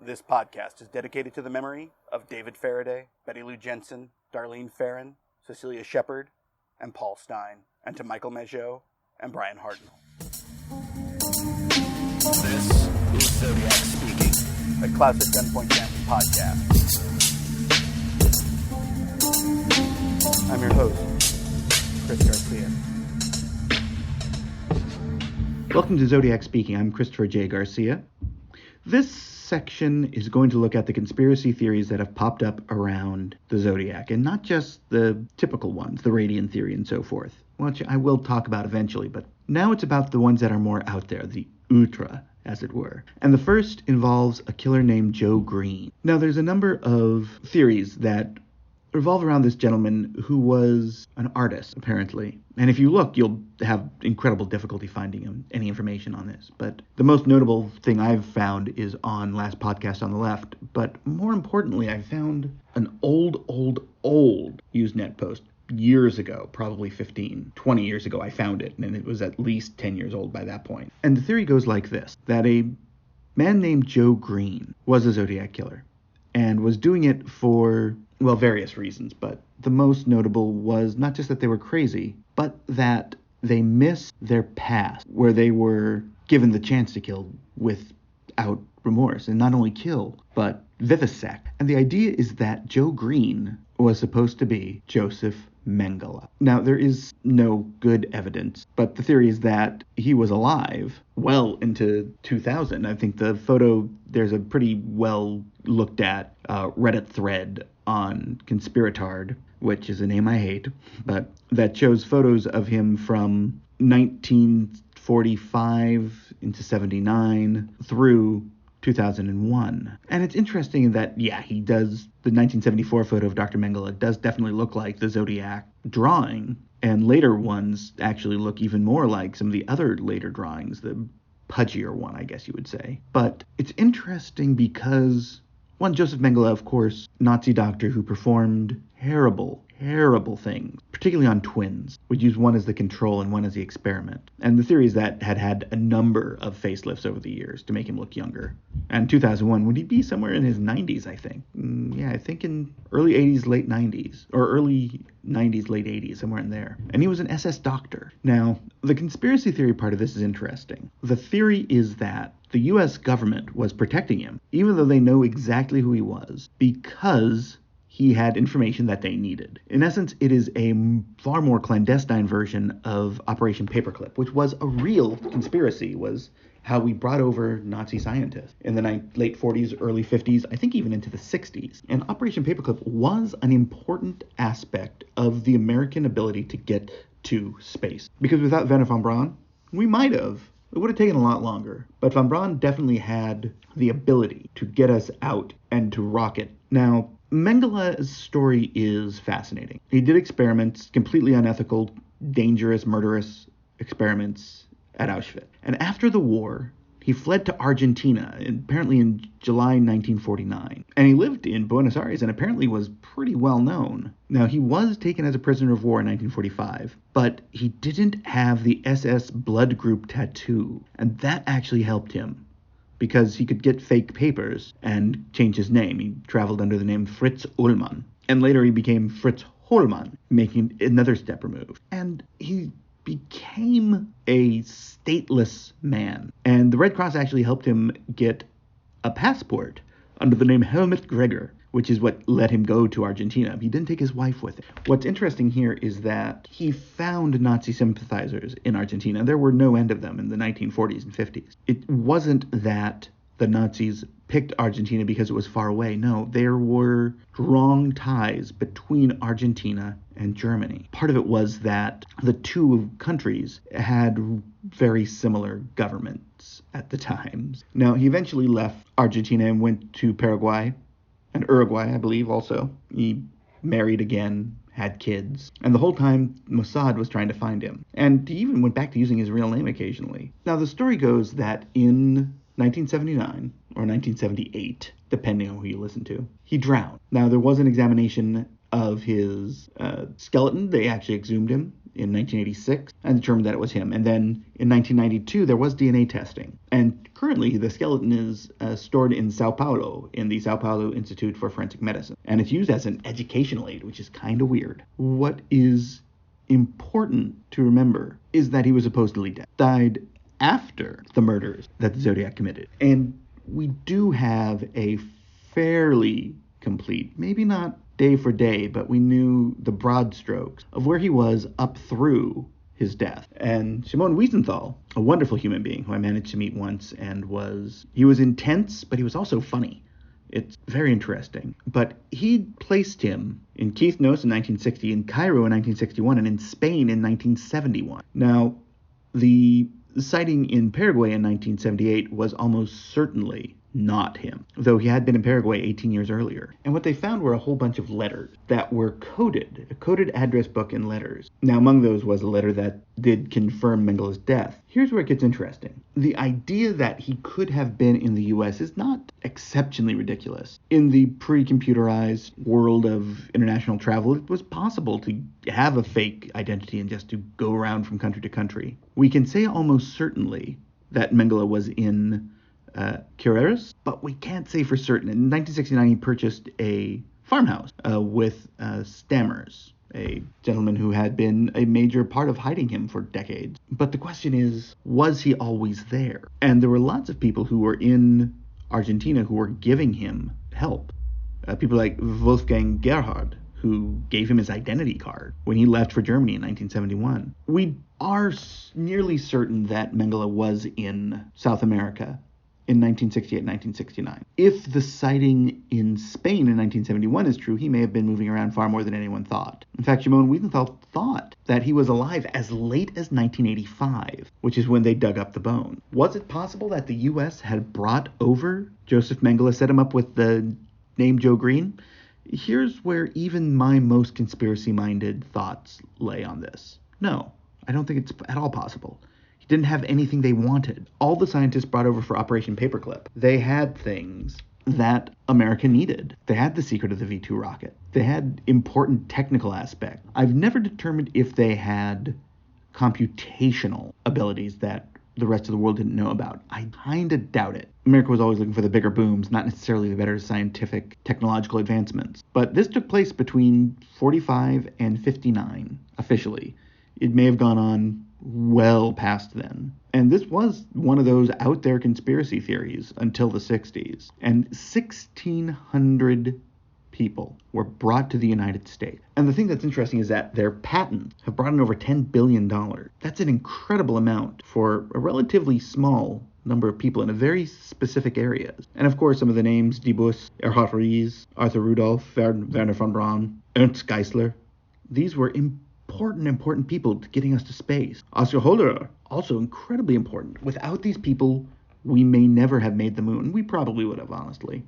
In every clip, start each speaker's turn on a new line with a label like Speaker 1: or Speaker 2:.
Speaker 1: This podcast is dedicated to the memory of David Faraday, Betty Lou Jensen, Darlene Farron, Cecilia Shepard, and Paul Stein, and to Michael Mageau and Brian Hartnell. This is Zodiac Speaking, a classic Gunpoint Family podcast. I'm your host, Chris Garcia.
Speaker 2: Welcome to Zodiac Speaking. I'm Christopher J. Garcia. This section is going to look at the conspiracy theories that have popped up around the Zodiac, and not just the typical ones, the radian theory and so forth, which I will talk about eventually, but now it's about the ones that are more out there, the ultra, as it were. And the first involves a killer named Joe Green. Now, there's a number of theories that revolve around this gentleman who was an artist, apparently. And if you look, you'll have incredible difficulty finding any information on this. But the most notable thing I've found is on Last Podcast on the Left. But more importantly, I found an old Usenet post years ago, probably 15, 20 years ago. I found it, and it was at least 10 years old by that point. And the theory goes like this, that a man named Joe Green was a Zodiac killer and was doing it for, well, various reasons, but the most notable was not just that they were crazy, but that they missed their past, where they were given the chance to kill without remorse, and not only kill, but vivisect. And the idea is that Joe Green was supposed to be Josef Mengele. Now, there is no good evidence, but the theory is that he was alive well into 2000. I think the photo, there's a pretty well looked at Reddit thread on Conspiratard, which is a name I hate, but that shows photos of him from 1945 into 79 through 2001. And it's interesting that, yeah, he does, the 1974 photo of Dr. Mengele does definitely look like the Zodiac drawing, and later ones actually look even more like some of the other later drawings, the pudgier one, I guess you would say. But it's interesting because, one, Josef Mengele, of course, Nazi doctor who performed terrible things, particularly on twins, would use one as the control and one as the experiment. And the theory is that had a number of facelifts over the years to make him look younger. And 2001, would he be somewhere in his 90s, I think? I think in early 80s, late 90s, or early 90s, late 80s, somewhere in there. And he was an SS doctor. Now, the conspiracy theory part of this is interesting. The theory is that the U.S. government was protecting him, even though they know exactly who he was, because he had information that they needed. In essence, it is a far more clandestine version of Operation Paperclip, which was a real conspiracy, was how we brought over Nazi scientists in the late 40s, early 50s, I think even into the 60s. And Operation Paperclip was an important aspect of the American ability to get to space. Because without Wernher von Braun, we might have. It would have taken a lot longer. But von Braun definitely had the ability to get us out and to rocket. Now, Mengele's story is fascinating. He did experiments, completely unethical, dangerous, murderous experiments at Auschwitz. And after the war, he fled to Argentina, apparently in July 1949. And he lived in Buenos Aires and apparently was pretty well known. Now, he was taken as a prisoner of war in 1945, but he didn't have the SS blood group tattoo. And that actually helped him, because he could get fake papers and change his name. He traveled under the name Fritz Ullmann. And later he became Fritz Hohlmann, making another step removed. And he became a stateless man. And the Red Cross actually helped him get a passport under the name Helmut Gregor, which is what let him go to Argentina. He didn't take his wife with him. What's interesting here is that he found Nazi sympathizers in Argentina. There were no end of them in the 1940s and 50s. It wasn't that the Nazis picked Argentina because it was far away. No, there were strong ties between Argentina and Germany. Part of it was that the two countries had very similar governments at the times. Now, he eventually left Argentina and went to Paraguay and Uruguay, I believe, also. He married again, had kids, and the whole time Mossad was trying to find him. And he even went back to using his real name occasionally. Now, the story goes that in 1979 or 1978, depending on who you listen to, he drowned. Now, there was an examination of his skeleton. They actually exhumed him in 1986 and determined that it was him. And then in 1992, there was DNA testing. And currently, the skeleton is stored in Sao Paulo, in the Sao Paulo Institute for Forensic Medicine. And it's used as an educational aid, which is kind of weird. What is important to remember is that he was supposedly dead. Died after the murders that the Zodiac committed. And we do have a fairly complete, maybe not day for day, but we knew the broad strokes of where he was up through his death. And Shimon Wiesenthal, a wonderful human being who I managed to meet once, and he was intense, but he was also funny. It's very interesting. But he placed him in Quiznos in 1960, in Cairo in 1961, and in Spain in 1971. Now, the sighting in Paraguay in 1978 was almost certainly not him, though he had been in Paraguay 18 years earlier. And what they found were a whole bunch of letters that were coded, a coded address book in letters. Now, among those was a letter that did confirm Mengele's death. Here's where it gets interesting. The idea that he could have been in the U.S. is not exceptionally ridiculous. In the pre-computerized world of international travel, it was possible to have a fake identity and just to go around from country to country. We can say almost certainly that Mengele was in Carreras, but we can't say for certain. In 1969, he purchased a farmhouse with Stammers, a gentleman who had been a major part of hiding him for decades. But the question is, was he always there? And there were lots of people who were in Argentina who were giving him help. People like Wolfgang Gerhard, who gave him his identity card when he left for Germany in 1971. We are nearly certain that Mengele was in South America in 1968-1969. If the sighting in Spain in 1971 is true, he may have been moving around far more than anyone thought. In fact, Shimon Wiesenthal thought that he was alive as late as 1985, which is when they dug up the bone. Was it possible that the U.S. had brought over Josef Mengele, set him up with the name Joe Green? Here's where even my most conspiracy-minded thoughts lay on this. No, I don't think it's at all possible. Didn't have anything they wanted. All the scientists brought over for Operation Paperclip, they had things that America needed. They had the secret of the V-2 rocket. They had important technical aspects. I've never determined if they had computational abilities that the rest of the world didn't know about. I kind of doubt it. America was always looking for the bigger booms, not necessarily the better scientific, technological advancements. But this took place between 45 and 59, officially. It may have gone on well past then. And this was one of those out there conspiracy theories until the 60s. And 1,600 people were brought to the United States. And the thing that's interesting is that their patents have brought in over $10 billion. That's an incredible amount for a relatively small number of people in a very specific areas. And of course, some of the names, Debus, Erhard Ries, Arthur Rudolph, Werner von Braun, Ernst Geisler, these were important people to getting us to space. Oscar Holderer, also incredibly important. Without these people, we may never have made the moon. We probably would have, honestly.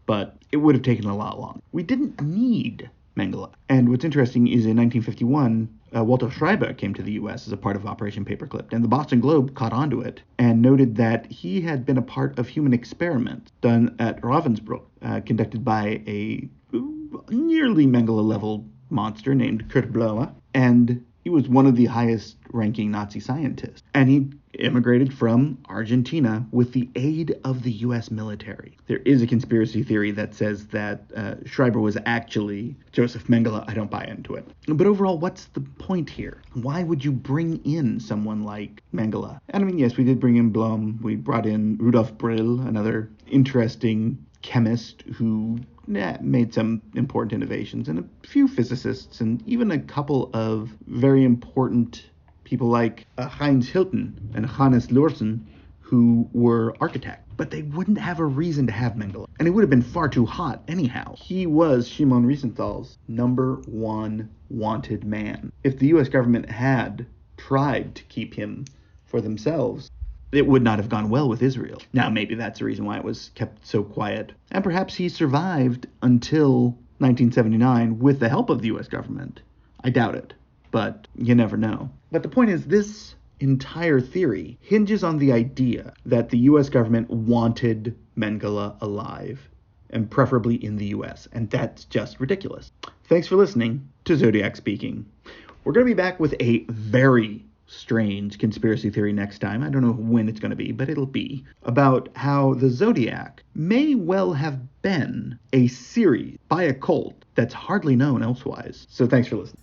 Speaker 2: But it would have taken a lot longer. We didn't need Mengele. And what's interesting is in 1951, Walter Schreiber came to the U.S. as a part of Operation Paperclip, and the Boston Globe caught on to it and noted that he had been a part of human experiments done at Ravensbrück, conducted by a nearly Mengele-level monster named Kurt Blower, and he was one of the highest-ranking Nazi scientists. And he immigrated from Argentina with the aid of the U.S. military. There is a conspiracy theory that says that Schreiber was actually Josef Mengele. I don't buy into it. But overall, what's the point here? Why would you bring in someone like Mengele? And I mean, yes, we did bring in Blum. We brought in Rudolf Brill, another interesting chemist who made some important innovations, and a few physicists, and even a couple of very important people like Heinz Hilton and Hannes Lursen, who were architects. But they wouldn't have a reason to have Mengele, and it would have been far too hot anyhow. He was Shimon Wiesenthal's #1 wanted man. If the U.S. government had tried to keep him for themselves, it would not have gone well with Israel. Now, maybe that's the reason why it was kept so quiet. And perhaps he survived until 1979 with the help of the U.S. government. I doubt it, but you never know. But the point is, this entire theory hinges on the idea that the U.S. government wanted Mengele alive, and preferably in the U.S., and that's just ridiculous. Thanks for listening to Zodiac Speaking. We're going to be back with a very strange conspiracy theory next time. I don't know when it's going to be, but it'll be about how the Zodiac may well have been a series by a cult that's hardly known elsewise. So thanks for listening.